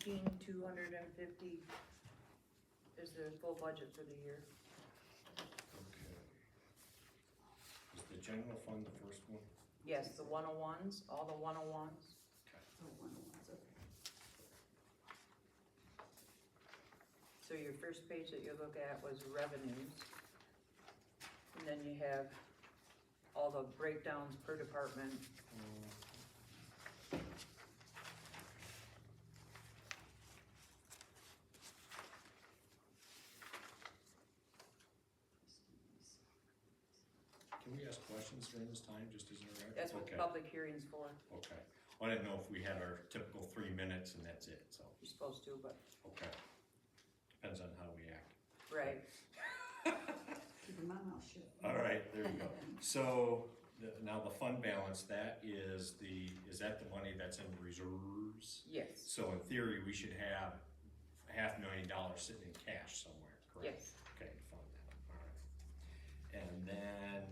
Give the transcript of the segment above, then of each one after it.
$19,250 is the full budget for the year. Okay. Is the general fund the first one? Yes, the 101s, all the 101s. So 101's okay. So your first page that you look at was revenues. And then you have all the breakdowns per department. Can we ask questions during this time, just as an interactive? That's what the Okay. public hearing's for. Okay, well, I didn't know if we had our typical 3 minutes and that's it, so, You're supposed to, but, okay. Depends on how we act. right. Keep my mouth shut. All right, there you go. So, now the fund balance, that is that the money that's in reserves? Yes, So in theory, we should have $500,000 sitting in cash somewhere, correct? yes. Okay, fund that, all right. And then,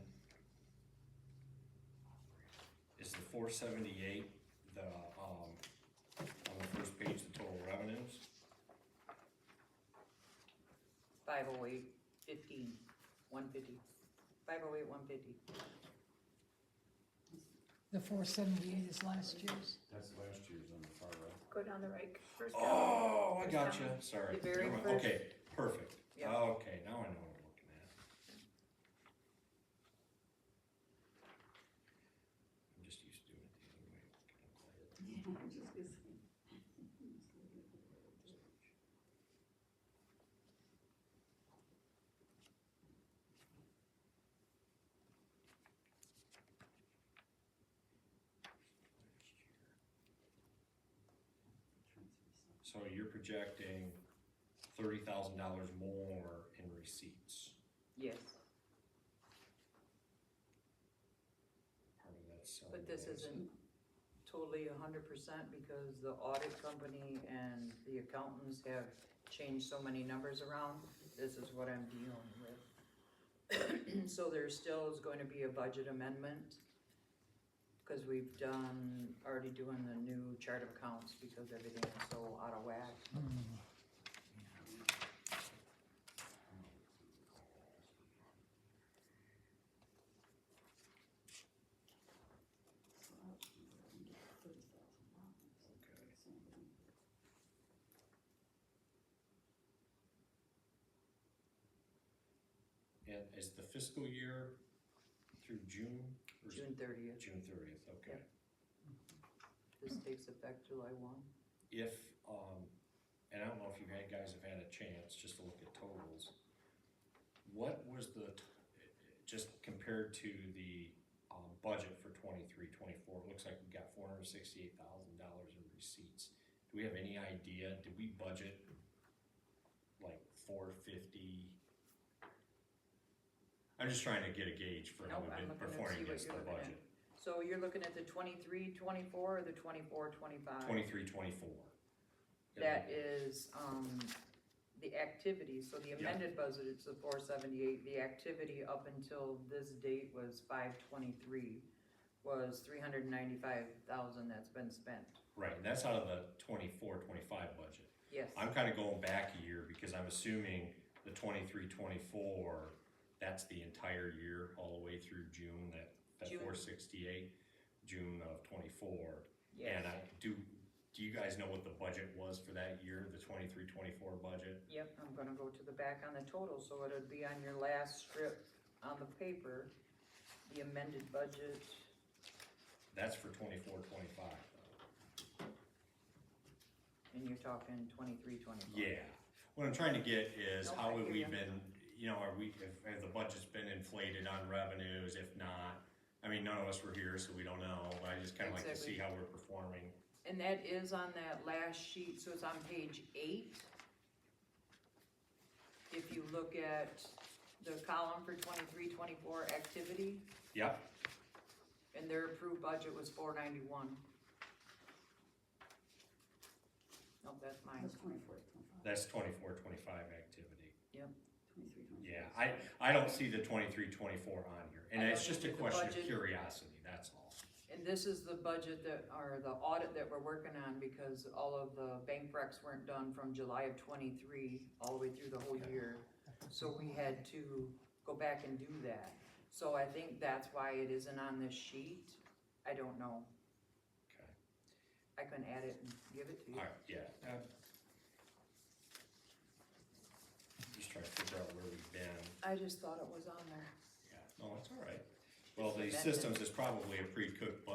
is the 478, on the first page, the total revenues? 508, 15, 150. 508, 150. The 478 is last year's. That's last year's on the far right. Go down the right, first down. Oh, I First gotcha, down. sorry. The very Never mind. first- Okay, perfect. Yep. Okay, now I know what I'm looking at. I'm just used to doing it the other way. Yeah, I'm just gonna say. So you're projecting $30,000 more in receipts. Yes, Part of that's selling. but this those. isn't totally 100% because the audit company and the accountants have changed so many numbers around. This is what I'm dealing with. So there still is going to be a budget amendment because we've already doing the new chart of accounts because everything is so out of whack. And is the fiscal year through June? Or is it June 30th. June 30th, okay. This takes effect July 1. If, and I don't know if you guys have had a chance just to look at totals, what was just compared to the, budget for 23-24? It looks like we got $468,000 in receipts. Do we have any idea, did we budget like 450? I'm just trying to get a gauge for how Nope, we've I'm been looking to performing see what against you're the looking at. budget. So you're looking at the 23-24 or the 24-25? 23-24. That is, the activity, so the amended budget is the 478, the activity up until this date was 5/23, was 395,000 that's been spent. Right, and that's out of the 24-25 budget. Yes, I'm kinda going back a year because I'm assuming the 23-24, that's the entire year, all the way through June, that June. 468, June of 24. yes, And do you guys know what the budget was for that year, the 23-24 budget? yep, I'm gonna go to the back on the total, so it'll be on your last strip on the paper, the amended budget. That's for 24-25 though. And you're talking 23-25. Yeah, what I'm trying to get is Nope, how I have hear we ya. been, have the budget's been inflated on revenues, if not, I mean, none of us were here, so we don't know, but I just kinda like to Exactly. see how we're performing. And that is on that last sheet, so it's on page 8. If you look at the column for 23-24 activity, Yep, and their approved budget was 491. Nope, that's mine. That's 24, 25. that's 24-25 activity. 23, 24. Yeah, I don't see the 23-24 on here, and I it's don't just a either. The question of budget- curiosity, that's all. And this is the budget that, or the audit that we're working on, because all of the bank recs weren't done from July of '23 all the way through the whole year. So we had to go back and do that. So I think that's why it isn't on this sheet. I don't know. Okay. I can add it and give it to you. Alright, yeah. Just trying to figure out where we've been. I just thought it was on there. Yeah, no, that's alright. Well, the Amended. systems is probably a pre-cooked,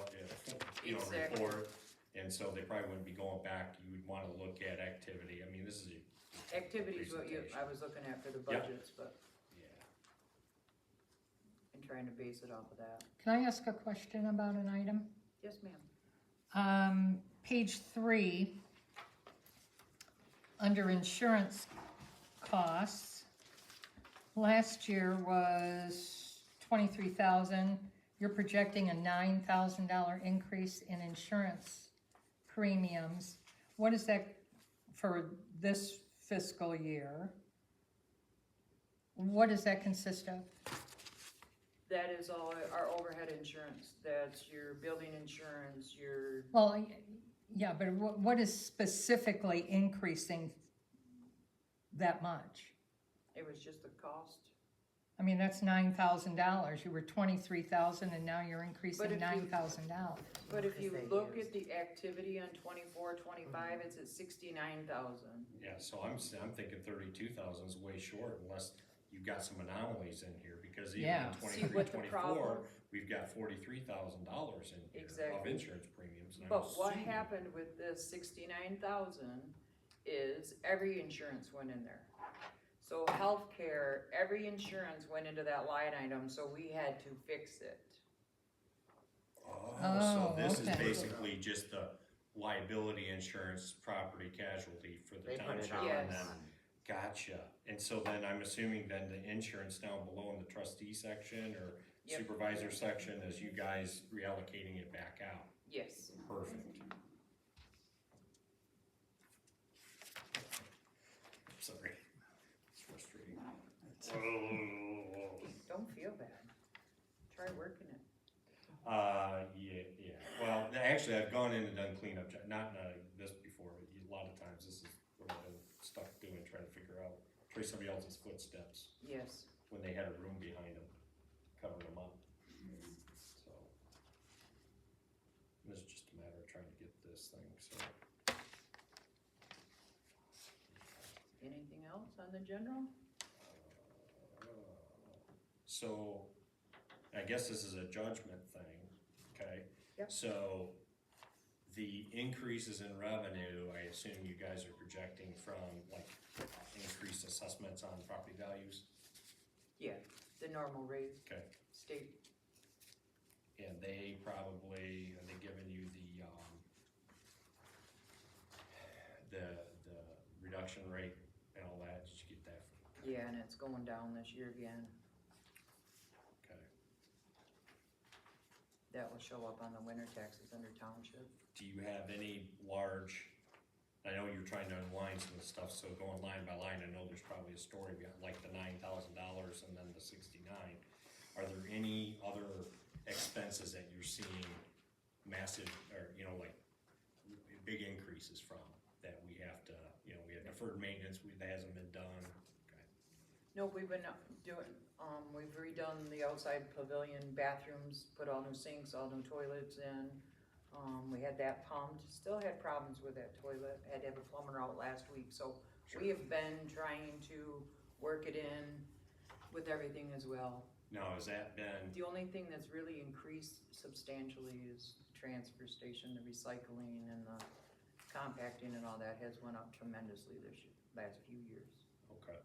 Exactly. report, and so they probably wouldn't be going back, you would wanna look at activity, I mean, this is, Activities, what you, I Presentation. was looking at for the Yep. budgets, but, yeah. and trying to base it off of that. Can I ask a question about an item? Yes, ma'am. Page 3, under insurance costs, last year was 23,000. You're projecting a $9,000 increase in insurance premiums. What is that for this fiscal year? What does that consist of? That is all our overhead insurance. That's your building insurance, your, Well, yeah, but what is specifically increasing that much? it was just the cost. I mean, that's $9,000. You were 23,000 and now you're But increasing if you- $9,000. But if you Because they look used- at the activity on 24, 25, it's at 69,000. Yeah, so I'm thinking 32,000 is way short unless you've got some anomalies in here, because even Yeah. in See 23, what the 24, problem- we've got $43,000 in here of Exactly. insurance premiums. and I'm But what assuming- happened with this 69,000 is every insurance went in there. So healthcare, every insurance went into that line item, so we had to fix it. Oh, Oh, so this is okay. basically just the liability insurance, property casualty for the They put it township, all Yes. and then, on. gotcha. And so then I'm assuming then the insurance down below in the trustee section or Yep. supervisor section is you guys reallocating it back out. Yes. Perfect. Sorry. It's frustrating. Don't feel bad. Try working it. Yeah. Well, actually, I've gone in and done cleanup, not this before, but a lot of times this is what I've been stuck doing, trying to figure out, trace somebody else's footsteps Yes. when they had a room behind them, covering them up, so. This is just a matter of trying to get this thing, so. Anything else on the general? So, I guess this is a judgment thing, okay? Yep. So, the increases in revenue, I assume you guys are projecting from like increased assessments on property values? Yeah, the normal rate, Okay, state, and they probably, are they giving you the reduction rate and all that, did you get that? yeah, and it's going down this year again. Okay, That will show up on the winter taxes under township. do you have any large, I know you're trying to unwind some of the stuff, so going line by line, I know there's probably a story behind like the $9,000 and then the 69. Are there any other expenses that you're seeing massive, or, you know, like, big increases from, that we have to, you know, we have deferred maintenance, that hasn't been done? Okay. Nope, we've been doing, we've redone the outside pavilion bathrooms, put all new sinks, all new toilets in. We had that pumped, still had problems with that toilet, had to have a plumber out last week, so we have been trying to work it in with everything as well. Now, has that been, The only thing that's really increased substantially is the transfer station, the recycling and the compacting and all that has went up tremendously last few years. okay.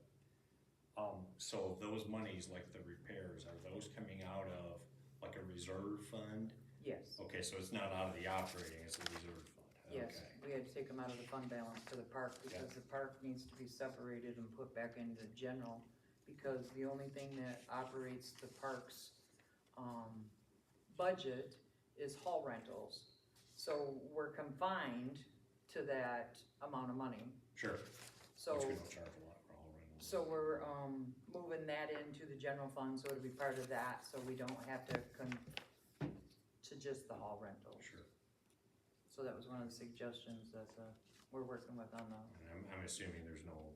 So those monies, like the repairs, are those coming out of like a reserve fund? Yes, Okay, so it's not out of the operating, it's a reserve fund, yes, okay. we had to take them out of the fund balance for the park because the park needs to be separated and put back into general. Because the only thing that operates the park's, budget is hall rentals. So we're confined to that amount of money, Sure, so. which we don't charge a lot for all rentals. So we're, moving that into the general fund, so it'll be part of that, so we don't have to to just the hall rental. Sure. So that was one of the suggestions that, we're working with on the, And I'm assuming there's no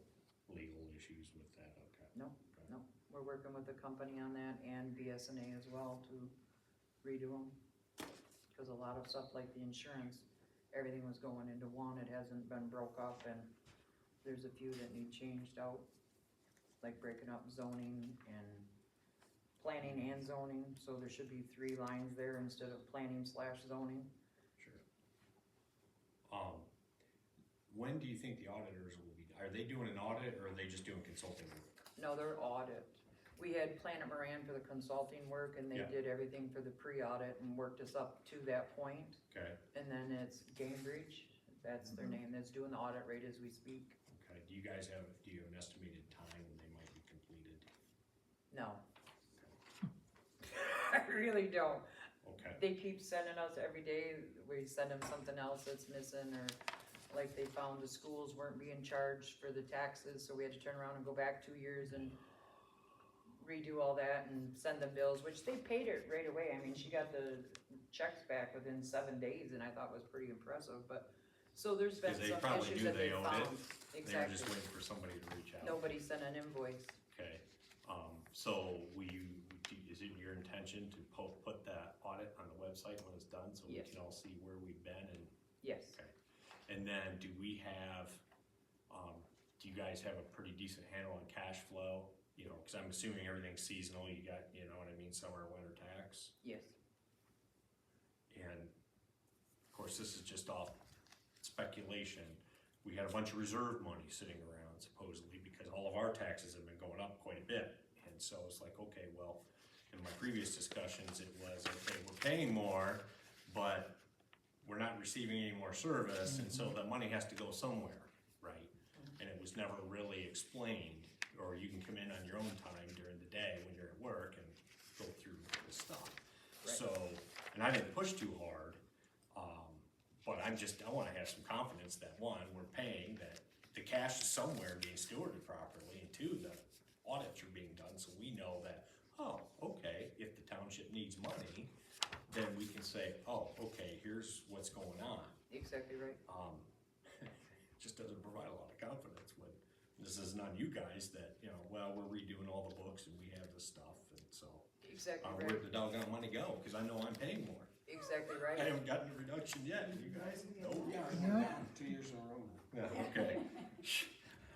legal issues with that, okay? No, Okay. no. We're working with the company on that and BSNA as well to redo them. Cause a lot of stuff like the insurance, everything was going into one, it hasn't been broke up, and there's a few that need changed out. Like breaking up zoning and planning and zoning, so there should be 3 lines there instead of planning/zoning. Sure. When do you think the auditors will be, are they doing an audit or are they just doing consulting work? No, they're audit. We had Planet Moran for the consulting work, and they Yeah. did everything for the pre-audit and worked us up to that point. Okay, And then it's Cambridge, that's their name, that's doing the audit right as we speak. okay, do you have an estimated time when they might be completed? No. I really don't. Okay, They keep sending us every day, we send them something else that's missing, or like they found the schools weren't being charged for the taxes, so we had to turn around and go back 2 years and redo all that and send them bills, which they paid it right away. I mean, she got the checks back within 7 days, and I thought was pretty impressive, but, so there's been 'Cause they some probably issues knew that they they owed it. found. they were Exactly. just waiting for somebody to reach out. Nobody sent an invoice. Okay, so is it your intention to put that audit on the website when it's done, so we Yes. can all see where we've been and Yes. Okay. And then do we have, do you guys have a pretty decent handle on cash flow? You know, cause I'm assuming everything's seasonal, you got, you know what I mean, summer, winter tax. Yes. And of course, this is just off speculation. We had a bunch of reserve money sitting around supposedly because all of our taxes have been going up quite a bit. And so it's like, okay, well, in my previous discussions, it was, okay, we're paying more, but we're not receiving any more service, and so the money has to go somewhere, right? And it was never really explained, or you can come in on your own time during the day when you're at work and go through this stuff. Right. So, and I didn't push too hard, but I wanna have some confidence that, one, we're paying, that the cash is somewhere being stewarded properly, and two, the audits are being done, so we know that, oh, okay, if the township needs money, then we can say, oh, okay, here's what's going on. Exactly right. It just doesn't provide a lot of confidence when this isn't on you guys that, you know, well, we're redoing all the books and we have this stuff, and so, Exactly right. where'd the doggone money go? Cause I know I'm paying more. Exactly I right. haven't gotten a reduction yet, and you guys? Nope. No. 2 years in a row now. Yeah, okay.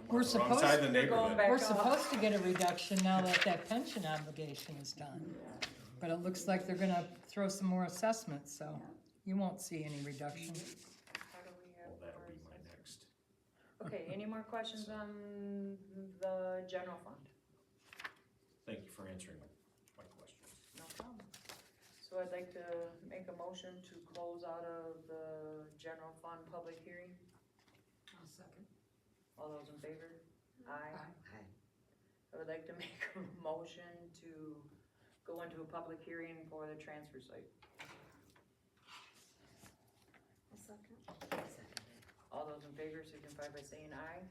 I'm We're on the wrong side of the You're going neighborhood. back We're up. supposed to get a reduction now that that pension obligation is done. But it looks like they're gonna throw some more assessments, so you won't see any reduction. How do we have Well, that'll be ours? my next. Okay, any more questions on the general fund? Thank you for answering my questions. No problem. So I'd like to make a motion to close out of the general fund public hearing. I'll second. All those in favor? Aye. I would like to make a motion to go into a public hearing for the transfer site. I'll second. All those in favor signify by saying aye.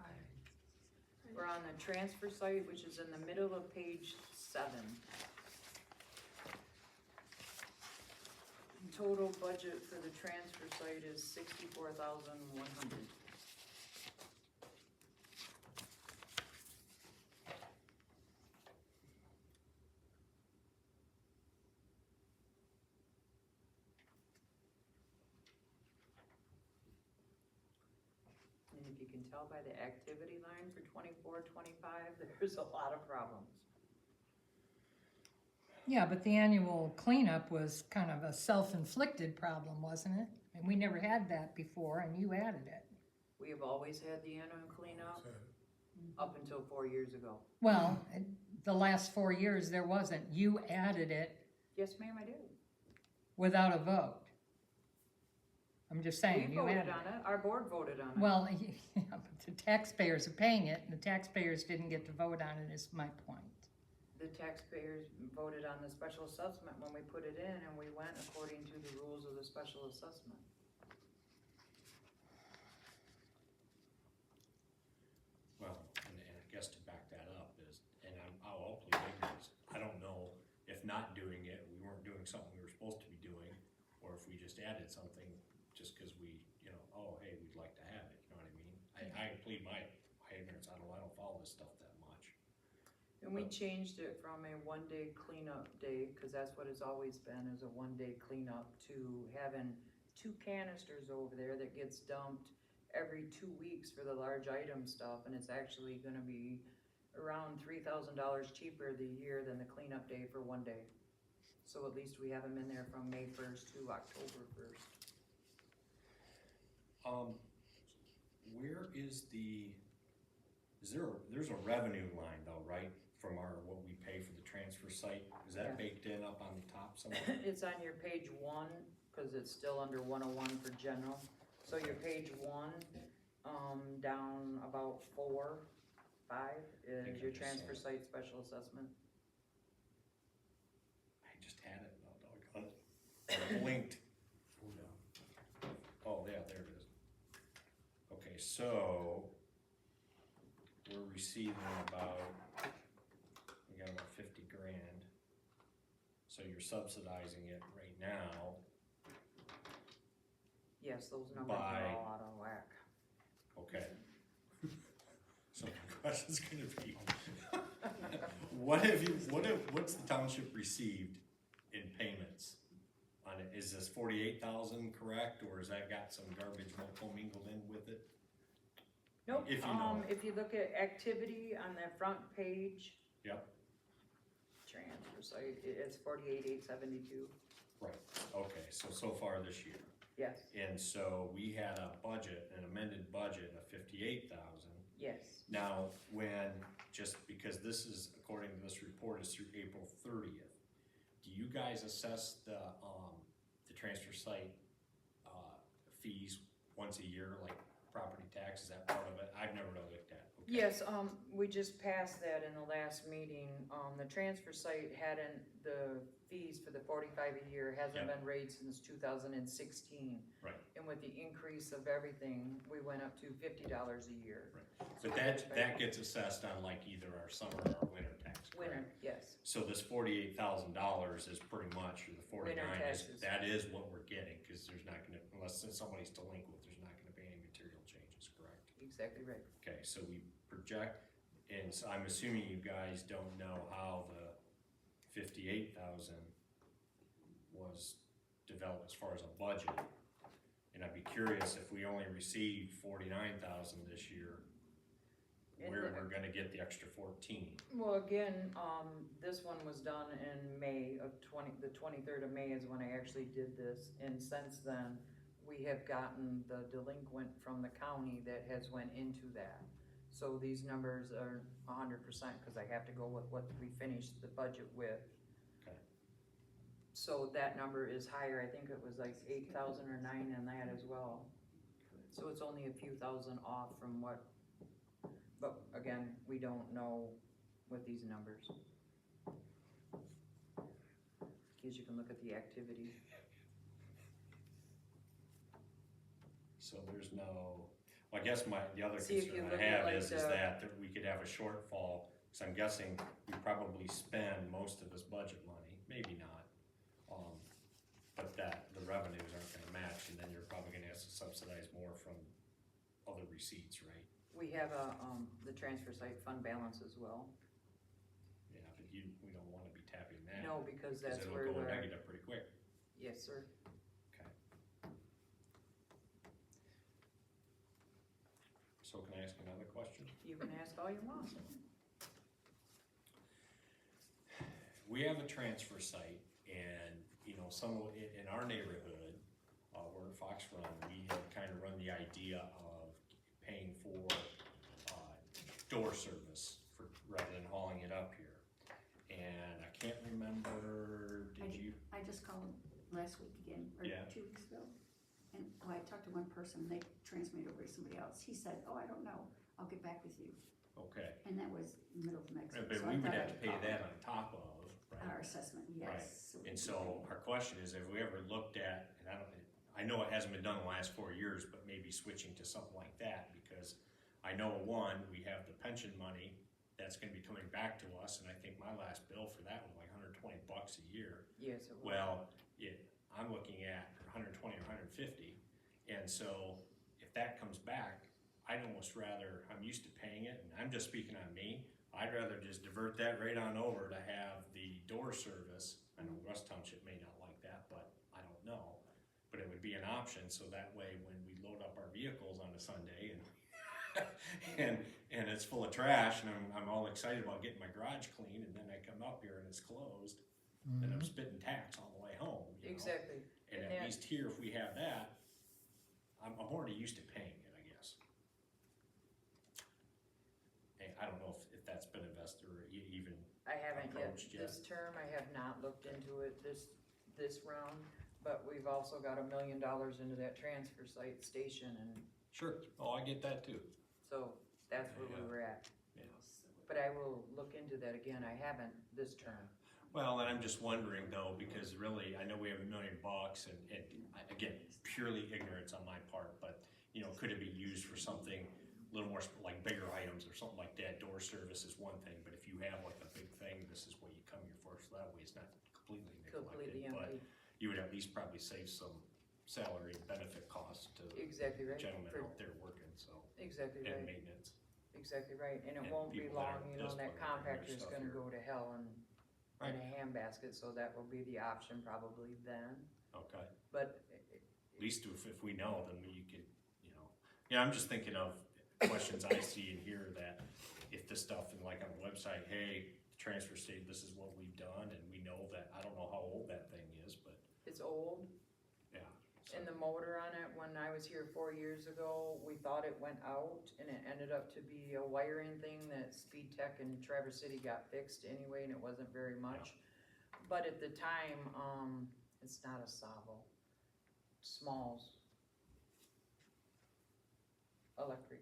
Aye. We're on the transfer site, which is in the middle of page 7. Total budget for the transfer site is $64,100. And if you can tell by the activity line for 24, 25, there's a lot of problems. Yeah, but the annual cleanup was kind of a self-inflicted problem, wasn't it? And we never had that before, and you added it. We have always had the annual cleanup up until 4 years ago. Well, the last 4 years, there wasn't. You added it Yes, ma'am, I did. without a vote. I'm just saying, We you voted added on it. it, our board voted on it. Well, yeah, but the taxpayers are paying it, and the taxpayers didn't get to vote on it, is my point. The taxpayers voted on the special assessment when we put it in, and we went according to the rules of the special assessment. Well, and I guess to back that up is, and I'll plead ignorance, I don't know if not doing it, we weren't doing something we were supposed to be doing, just added something just cause we, you know, oh, hey, we'd like to have it, you know what I mean? I plead my ignorance, I don't follow this stuff that much. And we changed it from a one-day cleanup day, cause that's what it's always been, is a one-day cleanup, to having 2 canisters over there that gets dumped every 2 weeks for the large item stuff, and it's actually gonna be around $3,000 cheaper the year than the cleanup day for one day. So at least we have them in there from May 1st to October 1st. Where is there's a revenue line though, right? From what we pay for the transfer site, is that Yeah. baked in up on the top somewhere? It's on your page 1, cause it's still under 101 for general. So your page 1, down about 4, 5 think is I your just transfer saw site special assessment. I just had it, no, doggone it. Linked. Oh, yeah, there it is. Okay, so we're receiving we got about 50 grand. So you're subsidizing it right now. Yes, those numbers are By- all out of whack. Okay. So my question's gonna be, what's the township received in payments on it? Is this 48,000 correct, or has that got some garbage commingled in with it? Nope, If you know. if you look at activity on the front page. Yep. Transfer site, it's 48,872, Right, okay, so far this year. yes, And so we had an amended budget of 58,000. yes. Now, just because this is, according to this report, is through April 30th, do you guys assess the transfer site, fees once a year, like property tax, is that part of it? I've never really looked at it. Okay. Yes, we just passed that in the last meeting, the transfer site the fees for the 45 a year hasn't Yep. been raised since 2016. Right. And with the increase of everything, we went up to $50 a year. But that gets assessed on like either our summer or our winter tax, correct? Winter, yes, So this $48,000 is pretty much, or the 49 taxes. that is what we're getting, cause there's not gonna, unless somebody's delinquent, there's not gonna be any material changes, correct? exactly right. Okay, so we project, and so I'm assuming you guys don't know how the 58,000 was developed as far as a budget. And I'd be curious if we only received 49,000 this year, And where the- we're gonna get the extra 14. Well, again, this one was done in May of the 23rd of May is when I actually did this, and since then, we have gotten the delinquent from the county that has went into that. So these numbers are 100%, cause I have to go with what we finished the budget with. Okay. So that number is higher, I think it was like 8,000 or 9 in that as well. So it's only a few thousand off from what, but again, we don't know with these numbers. Cause you can look at the activity. So there's no, well, I guess the other See, if you concern look I at have like is the- that we could have a shortfall, cause I'm guessing we probably spend most of this budget money, maybe not. But that the revenues aren't gonna match, and then you're probably gonna have to subsidize more from other receipts, right? We have the transfer site fund balance as well. Yeah, but we don't wanna be tapping that. No, because 'cause that's it'll where go the, negative pretty quick. yes, sir. Okay. So can I ask another question? You can ask all you want. We have a transfer site, and, you know, in our neighborhood, we're in Fox Run, we have kind of run the idea of paying for, door service rather than hauling it up here. And I can't remember, I just called last week again, or Yeah. 2 weeks ago. And, I talked to one person, they transmitted over to somebody else. He said, I don't know, I'll get back with you. Okay, And that was middle of next week. but so I we would thought have I'd to pay call that on top of, Our right? assessment, Right. yes. we And can so pay. our question is, have we ever looked at, and I know it hasn't been done in the last 4 years, but maybe switching to something like that, because I know, one, we have the pension money that's gonna be coming back to us, and I think my last bill for that was like $120 a year. Yes, it will. Well, I'm looking at for 120 or 150. And so if that comes back, I'd almost rather, I'm used to paying it, and I'm just speaking on me, I'd rather just divert that right on over to have the door service. I know West Township may not like that, but I don't know. But it would be an option, so that way when we load up our vehicles on a Sunday and it's full of trash, and I'm all excited about getting my garage clean, and then I come up here and it's closed, and I'm spitting tax all the way home, you know? Exactly. And And at that- least here, if we have that, I'm already used to paying it, I guess. Hey, I don't know if that's been invested or even, I haven't yet, approached yet. this term, I have not looked into it this round, but we've also got $1 million into that transfer site station, and sure, oh, I get that too. so that's where we were at. Yeah. But I will look into that again, I haven't this term. Well, and I'm just wondering though, because really, I know we have $1 million and again, purely ignorance on my part, but you know, could it be used for something a little more like bigger items or something like that? Door service is one thing, but if you have like a big thing, this is what you come here for, so that way it's not completely Completely neglected, but empty, you would at least probably save some salary and benefit costs to exactly right. gentlemen For- out there working, so, Exactly and right, maintenance. exactly right, and it And won't be people that long, are you know, that disciplined and bring their compactor's stuff gonna here. go to hell in Right. a handbasket, so that will be the option probably then, Okay. but At least if we know, then you could, you know, yeah, I'm just thinking of questions I see and hear that if this stuff and like on the website, hey, transfer state, this is what we've done, and we know that, I don't know how old that thing is, but it's old. yeah. so- And the motor on it, when I was here 4 years ago, we thought it went out, and it ended up to be a wiring thing that Speed Tech in Traverse City got fixed anyway, and it wasn't very much. But at the time, it's not a Savo, Smalls Electric.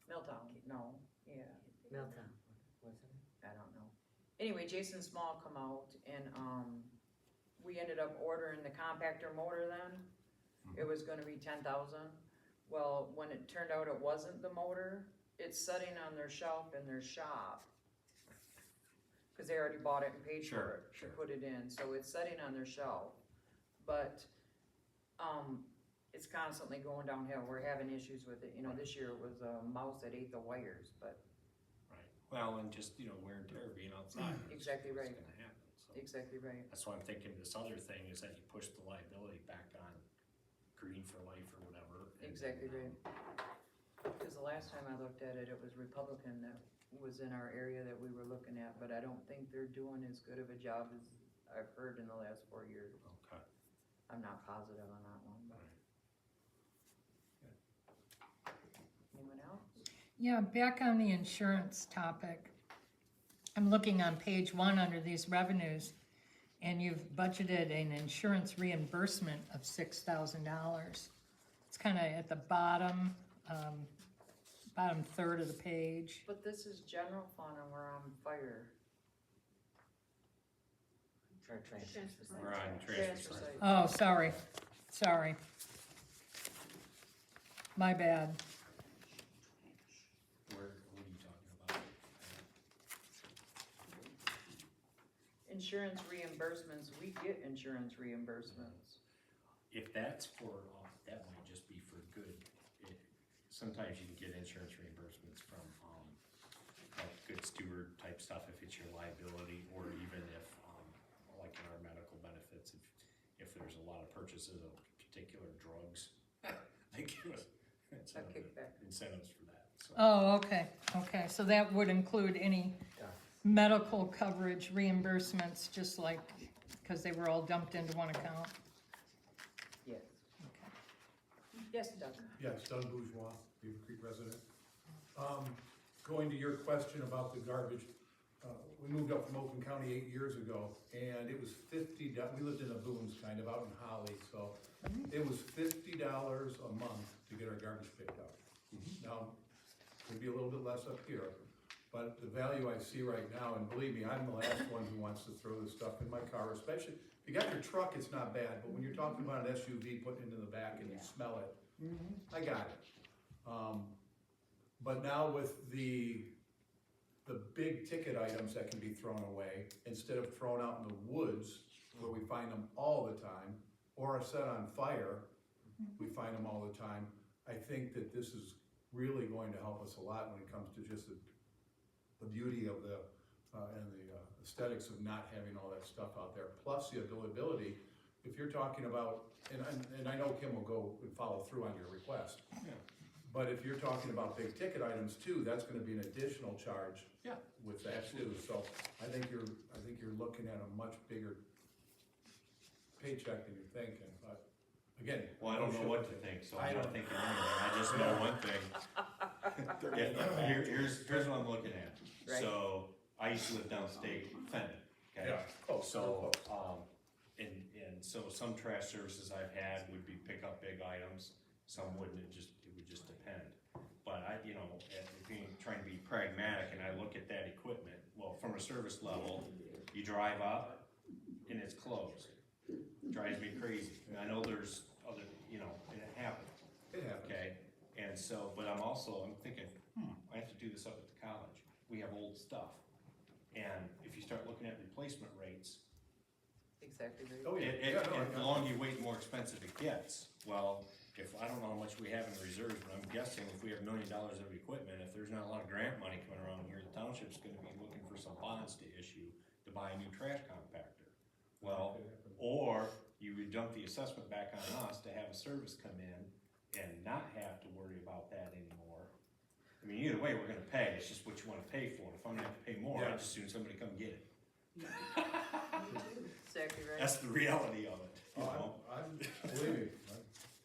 Milltown, no, yeah. Milltown, wasn't it? I don't know. Anyway, Jason Small come out and, we ended up ordering the compactor motor then. It was gonna be 10,000. Well, when it turned out it wasn't the motor, it's sitting on their shelf in their shop. Cause they already bought it and paid Sure, for it sure. to put it in, so it's sitting on their shelf. But, it's constantly going downhill. We're having issues with it. You know, this year it was a mouse that ate the wires, but Right, well, and just, you know, wear and tear being outside. is Exactly what's right. gonna happen, so. exactly right. That's why I'm thinking this other thing is that you push the liability back on Green for Life or whatever. and Exactly then, right. Cause the last time I looked at it, it was Republican that was in our area that we were looking at, but I don't think they're doing as good of a job as I've heard in the last 4 years. Okay, I'm not positive on that one, but. alright. Anyone else? Yeah, back on the insurance topic. I'm looking on page 1 under these revenues, and you've budgeted an insurance reimbursement of $6,000. It's kinda at the bottom third of the page. But this is general fund and we're on fire. For a transfer Transfer station. We're on Transfer transfer site. site. Oh, sorry. My bad. What are you talking about? Insurance reimbursements, we get insurance reimbursements. If that's for, that might just be for good. Sometimes you can get insurance reimbursements from, like good steward type stuff if it's your liability, or even if, like in our medical benefits, if there's a lot of purchases of particular drugs, they give us kickback. incentives for that, so. Oh, okay, so that would include any medical coverage reimbursements, just like, because they were all dumped into one account? Yes. Yes, Doug. Yes, Doug Bourgeois, Beaver Creek resident. Going to your question about the garbage, we moved up from Oakland County 8 years ago, and it was $50, we lived in the booms kind of out in Holly, so it was $50 a month to get our garbage picked up. Now, it'd be a little bit less up here, but the value I see right now, and believe me, I'm the last one who wants to throw this stuff in my car, especially, if you got your truck, it's not bad, but when you're talking about an SUV putting it in the back and you smell it, I got it. But now with the big ticket items that can be thrown away, instead of thrown out in the woods where we find them all the time, or are set on fire, we find them all the time. I think that this is really going to help us a lot when it comes to just the beauty of and the aesthetics of not having all that stuff out there, plus the ability, if you're talking about, and I know Kim will go and follow through on your request. Yeah. But if you're talking about big ticket items too, that's gonna be an additional charge. Yeah. With that too, so I think you're looking at a much bigger paycheck than you're thinking, but again. Well, I don't know what to think, so I'm I not don't- thinking anything, I just know one thing. Here's what I'm looking at. Right. So, I used to live downstate Fenton, okay? Yeah, close, So, close. and so some trash services I've had would be pick up big items, some wouldn't, it would just depend. But I, you know, trying to be pragmatic, and I look at that equipment, well, from a service level, you drive up and it's closed. Drives me crazy, and I know there's other, you know, and it happens, It happens. okay? And so, but I'm thinking, I have to do this up at the college, we have old stuff. And if you start looking at replacement rates, Exactly right. Oh, yeah. and Yeah, no, I the longer you wait, the more expensive it gets. Well, if, I don't know how much we have in reserves, but I'm guessing if we have $1 million of equipment, if there's not a lot of grant money coming around here, the township's gonna be looking for some bonds to issue to buy a new trash compactor. Well, or you would dump the assessment back on us to have a service come in and not have to worry about that anymore. I mean, either way, we're gonna pay, it's just what you wanna pay for. If I'm gonna have to pay more, Yeah. I'd just assume somebody come get it. Exactly right. That's the reality of it, you know? Believe me,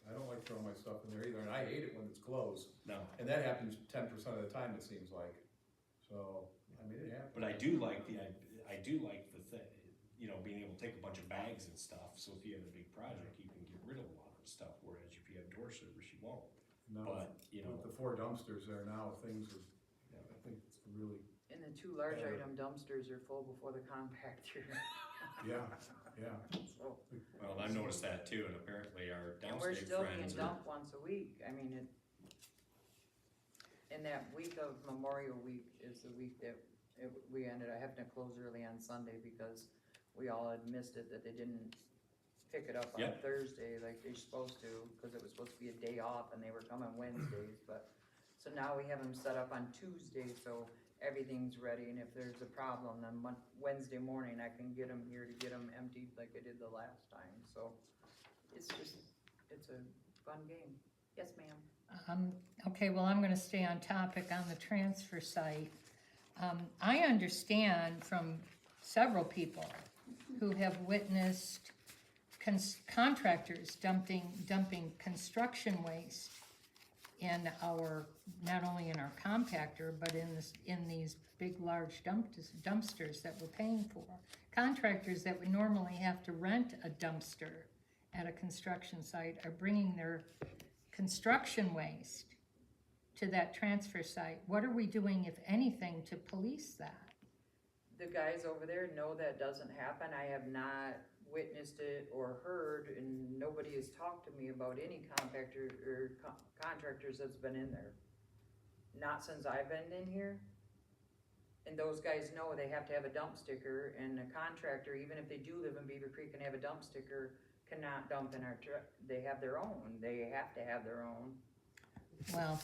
I don't like throwing my stuff in there either, and I hate it when it's closed. No. And that happens 10% of the time, it seems like. So, I mean, it happens. But I do like the you know, being able to take a bunch of bags and stuff, so if you have a big project, you can get rid of a lot of the stuff, whereas if you have door service, you won't. No, But, you know, with the 4 dumpsters there now, things are, I think it's really, And the 2 large Yeah. item dumpsters are full before the compactor, yeah. so. well, I've noticed that too, and apparently our And we're downstate still being friends are, dumped once a week, I mean, in that week of Memorial Week is the week that we ended up having to close early on Sunday because we all had missed it, that they didn't pick it up on Yep. Thursday like they're supposed to, cause it was supposed to be a day off and they were coming Wednesdays, but, so now we have them set up on Tuesday, so everything's ready, and if there's a problem, then Wednesday morning I can get them here to get them emptied like I did the last time, so it's a fun game. Yes, ma'am. Okay, well, I'm gonna stay on topic on the transfer site. I understand from several people who have witnessed contractors dumping construction waste in not only in our compactor, but in these big, large dumpsters that we're paying for. Contractors that would normally have to rent a dumpster at a construction site are bringing their construction waste to that transfer site. What are we doing, if anything, to police that? The guys over there know that doesn't happen. I have not witnessed it or heard, and nobody has talked to me about any compactor or contractors that's been in there. Not since I've been in here. And those guys know they have to have a dump sticker, and a contractor, even if they do live in Beaver Creek and have a dump sticker, cannot dump in our truck. They have their own. They have to have their own. Well,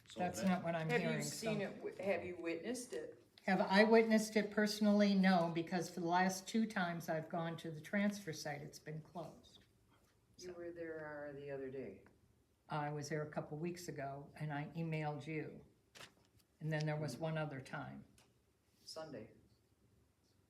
so that's that- not what I'm hearing. Have you seen it? Have you witnessed it? Have I witnessed it personally? No, because for the last 2 times I've gone to the transfer site, it's been closed. You were there the other day. I was there a couple weeks ago and I emailed you. And then there was one other time. Sunday.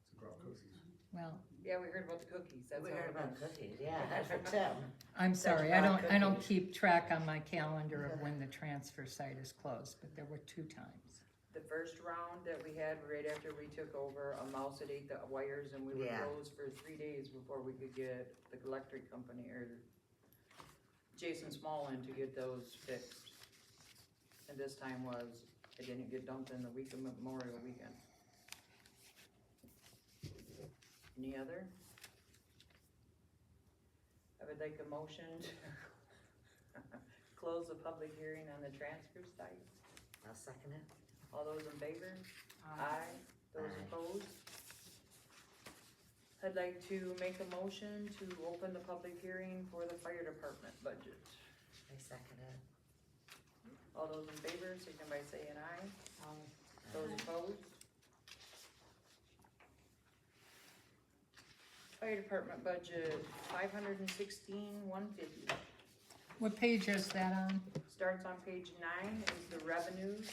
It's a grub cookies. Well, Yeah, we heard about the cookies. That's We all heard we about know. cookies, yeah, that's for Tim. I'm sorry, Such I bad don't cookies. keep track on my calendar of when the transfer site is closed, but there were 2 times. The first round that we had right after we took over, a mouse had ate the wires and we were Yeah. closed for 3 days before we could get the electric company or Jason Small in to get those fixed. And this time was, it didn't get dumped in the week of Memorial Weekend. Any other? I would like a motion to close the public hearing on the transfer site. I'll second it. All those in favor? Aye. Those Aye. opposed? I'd like to make a motion to open the public hearing for the fire department budget. I second it. All those in favor, signify by saying aye. Those opposed? Fire department budget, $516,150. What page is that on? Starts on page 9 is the revenues,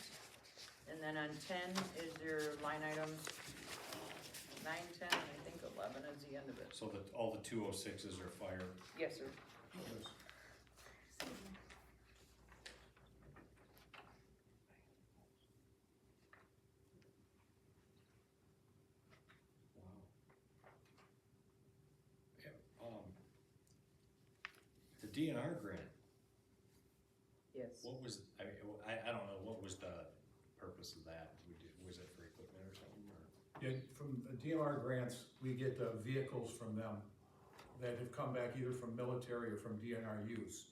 and then on 10 is your line items. 9, 10, and I think 11 is the end of it. So that, all the 206s are fire. Yes, sir. Yes. Wow. Yeah, the DNR grant, Yes. what was, I don't know, what was the purpose of that? Was it for equipment or something, or? Yeah, from DMR grants, we get vehicles from them that have come back either from military or from DNR use.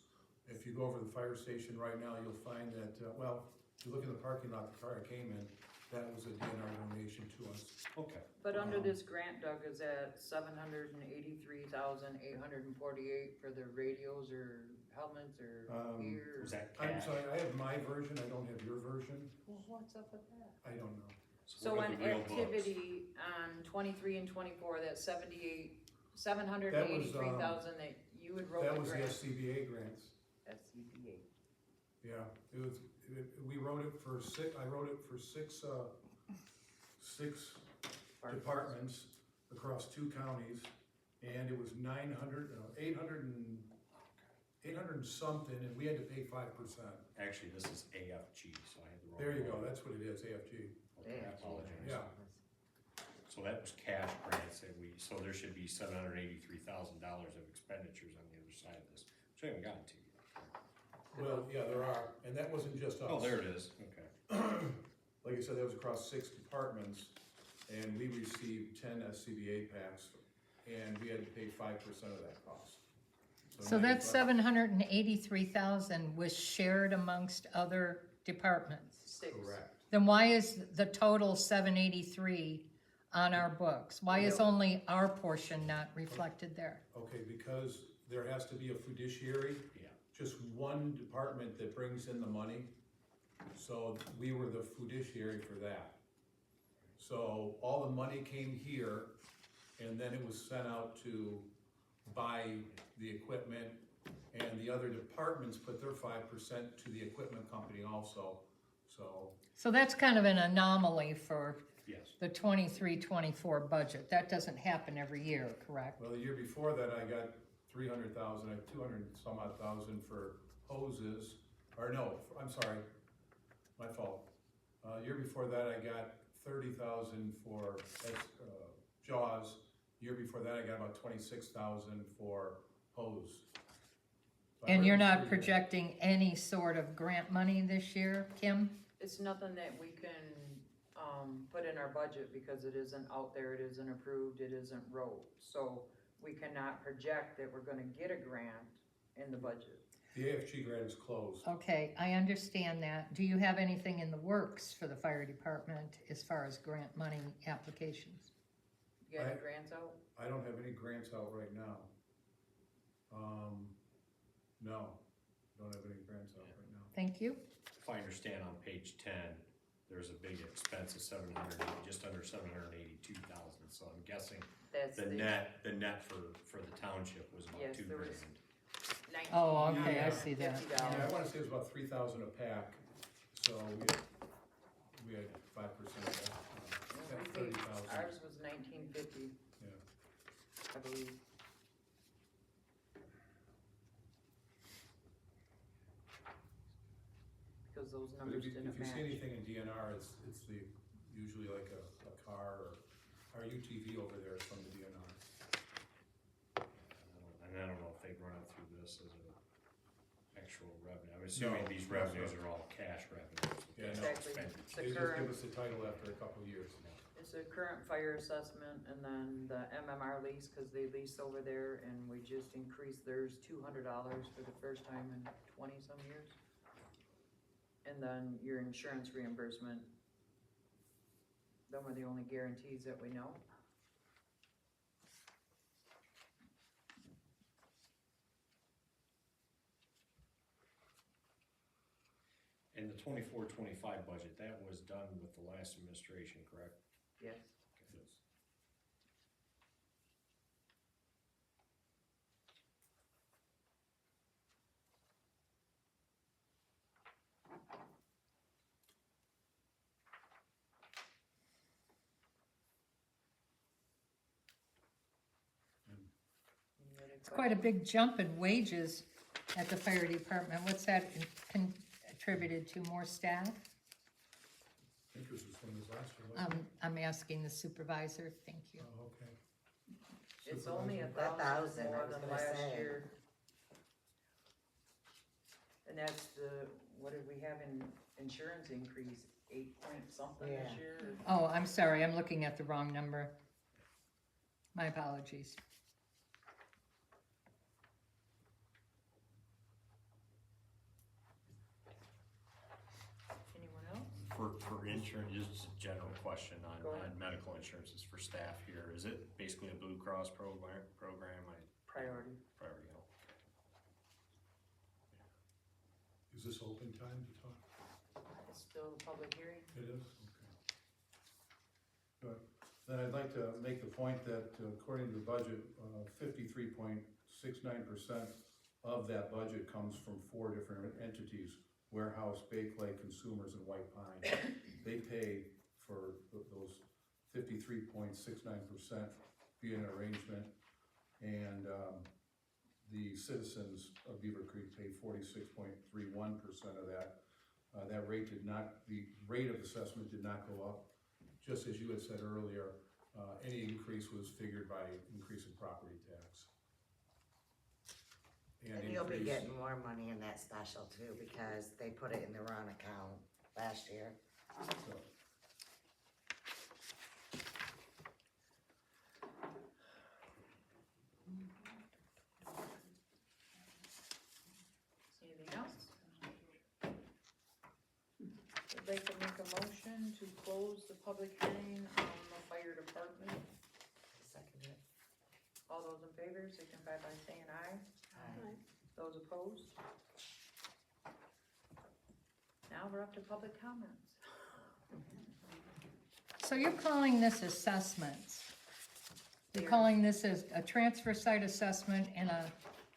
If you go over to the fire station right now, you'll find that, well, if you look in the parking lot, the car I came in, that was a DNR donation to us. Okay, But under this grant, Doug, is at $783,848 for the radios or helmets or gear? was that I'm cash? sorry, I have my version, I don't have your version, Well, what's up with that? I don't know. So what are on the real books? activity on 23 and 24, that's 783,000 that you would wrote That the was the grant. SCBA grants, SCBA. yeah, we wrote it for I wrote it for six departments across 2 counties, and it was 800 and something, and we had to pay 5%. Actually, this is AFG, so I had the wrong. There you go, one. that's what it is, AFG. Okay, I apologize. Yeah. So that was cash grants that so there should be $783,000 of expenditures on the other side of this, which I haven't gotten to yet. Well, yeah, there are, and that wasn't just us. Oh, there it is, okay. Like I said, that was across 6 departments, and we received 10 SCBA packs, and we had to pay 5% of that cost. So that 95 $783,000 was shared amongst other departments. 6. Correct. Then why is the total 783 on our books? Why is only our portion not reflected there? Okay, because there has to be a fiduciary, Yeah, just one department that brings in the money. So we were the fiduciary for that. So all the money came here, and then it was sent out to buy the equipment, and the other departments put their 5% to the equipment company also, so. So that's kind of an anomaly for yes. the 23-24 budget. That doesn't happen every year, correct? Well, the year before that, I got 300,000, I had 200 some odd thousand for hoses, or no, I'm sorry, my fault. Year before that, I got 30,000 for, JAWS. Year before that, I got about 26,000 for hose. So I And you're really not figured- projecting any sort of grant money this year, Kim? It's nothing that we can, put in our budget because it isn't out there, it isn't approved, it isn't wrote. So we cannot project that we're gonna get a grant in the budget. The AFG grant is closed. Okay, I understand that. Do you have anything in the works for the fire department as far as grant money applications? You got any I- grants out? I don't have any grants out right now. No, don't have any grants out right now. Thank you. If I understand on page 10, there's a big expense of just under 782,000, so I'm guessing That's the net for the township was about Yes, 2 there was- grand. Oh, okay, I Yeah. see that. Yeah, I wanna say it was about 3,000 a pack, so we had 5% of that. That's 30,000, Ours was 1950, yeah. I believe. Because those But numbers if you didn't see match. anything in DNR, it's usually like a car or our UTV over there is from the DNR. And I don't know if they run it through this as an actual revenue. I'm assuming No, these no, revenues sir. are all cash revenues. Yeah, no. Exactly. Expenditures. It's They a just give current, us the title after a couple of years. it's a current fire assessment and then the MMR lease, cause they lease over there and we just increased theirs $200 for the first time in 20-some years. And then your insurance reimbursement, them are the only guarantees that we know. In the 24-25 budget, that was done with the last administration, correct? Yes. Yes. Any other It's quite a questions? big jump in wages at the fire department. What's that contributed to, more staff? I think this was from this last year, wasn't it? I'm asking the supervisor, thank you. Oh, okay. It's only Supervisor? 1,000 1,000, I more was than gonna last say. year. And that's the, what did we have in insurance increase, 8 point something this Yeah. year? Oh, I'm sorry, I'm looking at the wrong number. My apologies. Anyone else? For insurance, just a general question on, Go ahead. on medical insurances for staff here, is it basically a Blue Cross program, Priority. priority health? Is this open time to talk? It's still a public hearing. It is, okay. Good. Then I'd like to make the point that according to the budget, 53.69% of that budget comes from 4 different entities: Warehouse, Bakeley, Consumers, and White Pine. They pay for those 53.69% via an arrangement, and the citizens of Beaver Creek pay 46.31% of that. That rate the rate of assessment did not go up. Just as you had said earlier, any increase was figured by increase in property tax. And you'll be getting more money in that special too, because they put it in the wrong account last year. So, Anything else? I'd like to make a motion to close the public hearing on the fire department. Second it. All those in favor, signify by saying aye. Aye. Those opposed? Now we're up to public comments. So you're calling this assessments? You're Yes. calling this as a transfer site assessment and a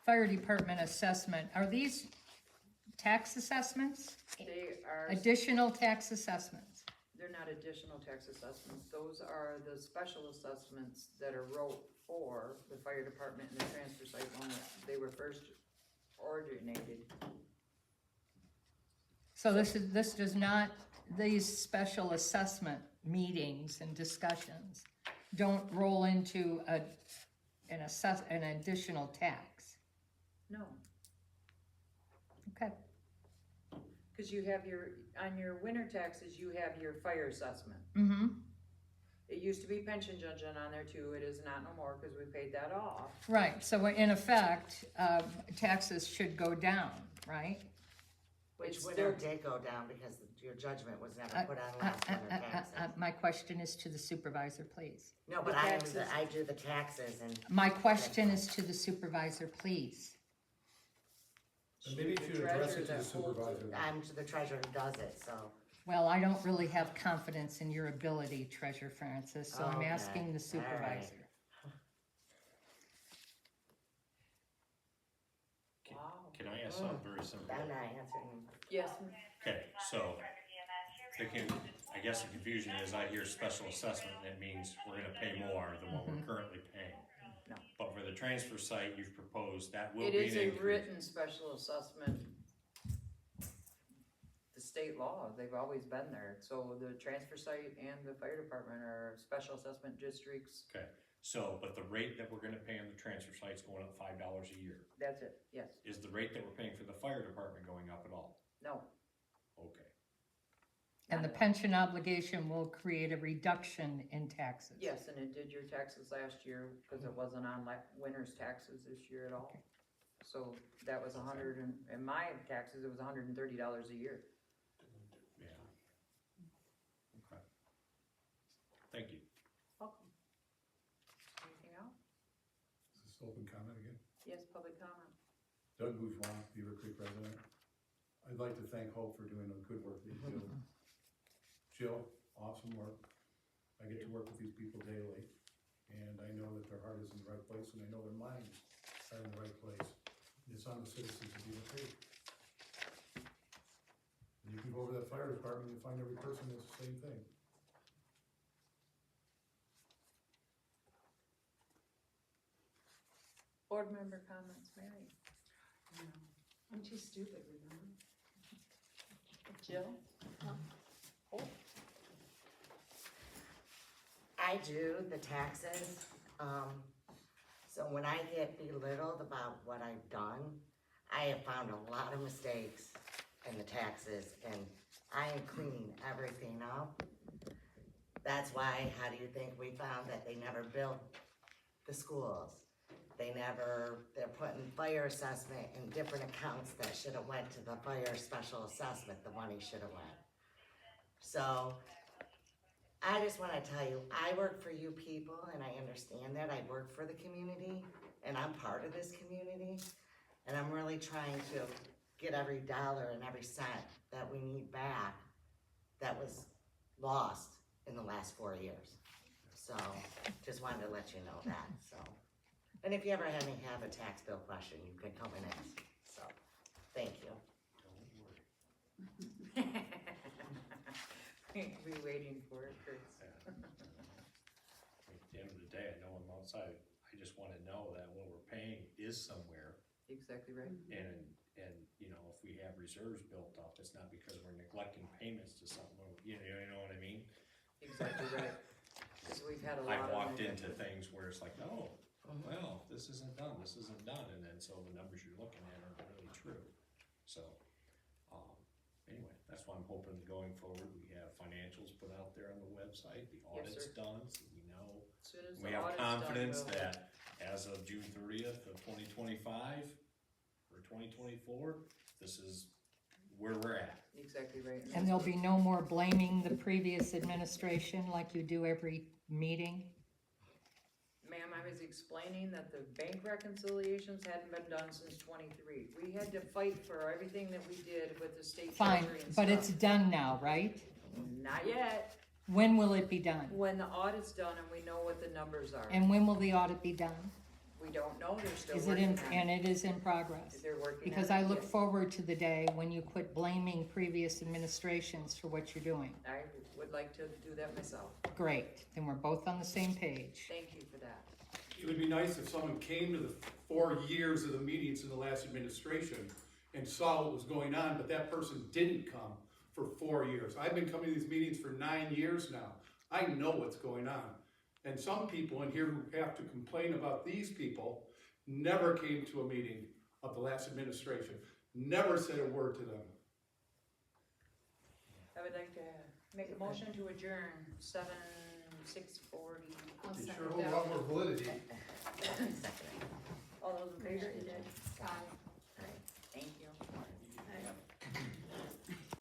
fire department assessment? Are these tax assessments? They are, Additional tax assessments? they're not additional tax assessments, those are the special assessments that are wrote for the fire department and the transfer site when they were first originated. So this does not, these special assessment meetings and discussions don't roll into an additional tax? No, Okay, cause you have on your winter taxes, you have your fire assessment. mm-hmm, It used to be pension judgment on there too, it is not no more, cause we paid that off. right, so in effect, taxes should go down, right? Which It's winter still- did go down because your judgment was never put on last winter taxes. My question is to the supervisor, please. No, but The taxes. I do the taxes and My question is to the supervisor, please. And maybe you The should address treasurer it to the that holds it. supervisor. I'm the treasurer who does it, so. Well, I don't really have confidence in your ability, Treasurer Francis, so I'm Okay, asking the all right. supervisor. Wow. Can I ask something very simple? I'm not answering. Yes, Okay, so, I guess the confusion is I hear special assessment, and it means we're gonna pay more than what we're currently paying. No. But for the transfer site, you've proposed, that will it be is an a increase. written special assessment. The state law, they've always been there, so the transfer site and the fire department are special assessment districts, Okay, so, but the rate that we're gonna pay on the transfer site's going up $5 a year. that's it, yes, Is the rate that we're paying for the fire department going up at all? no. Okay, And the not at all. pension obligation will create a reduction in taxes. Yes, and it did your taxes last year, cause it wasn't on like winter's taxes this year at all. Okay. So that was in my taxes, it was $130 a year. yeah. Okay. Thank you. Welcome. Anything else? Is this open comment again? Yes, public comment. Doug Bourgeois, Beaver Creek resident. I'd like to thank Hope for doing the good work that you do. Jill, awesome work. I get to work with these people daily, and I know that their heart is in the right place, and I know their minds are in the right place. It's on the citizens to be paid. And you can go over to that fire department and find every person that's the same thing. Board member comments, Mary? I'm too stupid, remember? Jill? I do the taxes, so when I get belittled about what I've done, I have found a lot of mistakes in the taxes, and I am cleaning everything up. That's why, how do you think we found that they never built the schools? They're putting fire assessment in different accounts that should have went to the fire special assessment, the money should have went. So, I just wanna tell you, I work for you people, and I understand that, I work for the community, and I'm part of this community, and I'm really trying to get every dollar and every cent that we need back that was lost in the last 4 years. So, just wanted to let you know that, so. And if you ever have a tax bill question, you can come and ask, so, thank you. Don't worry. Be waiting for it, Chris. At the end of the day, I know I'm outside, I just wanna know that what we're paying is somewhere, Exactly right. and, you know, if we have reserves built up, it's not because we're neglecting payments to something, you know what I mean? Exactly right. Cause we've had a lot of. I've walked them. into things where it's like, oh, well, this isn't done, and then so the numbers you're looking at aren't really true. So, anyway, that's why I'm hoping going forward, we have financials put out there on the website, the Yes, audit's sir. done, so we know. As soon as We the have audit's done, confidence we'll- that as of June 30th of 2025 or 2024, this is where we're at. Exactly right. And there'll be no more blaming the previous administration like you do every meeting? Ma'am, I was explaining that the bank reconciliations hadn't been done since 23. We had to fight for everything that we did with the state Fine, treasury and but stuff. it's done now, right? Not yet, When will it be done? when the audit's done and we know what the numbers are. And when will the audit be done? We don't know, they're still Is it working in, on and it. it is in progress? They're working on it. Because I look yes. forward to the day when you quit blaming previous administrations for what you're doing. I would like to do that myself. Great, then we're both on the same page. Thank you for that. It would be nice if someone came to the 4 years of the meetings in the last administration and saw what was going on, but that person didn't come for 4 years. I've been coming to these meetings for 9 years now. I know what's going on. And some people in here who have to complain about these people never came to a meeting of the last administration, never said a word to them. I would like to make a motion to adjourn 6:40. I'll It second sure holds a that. lot more validity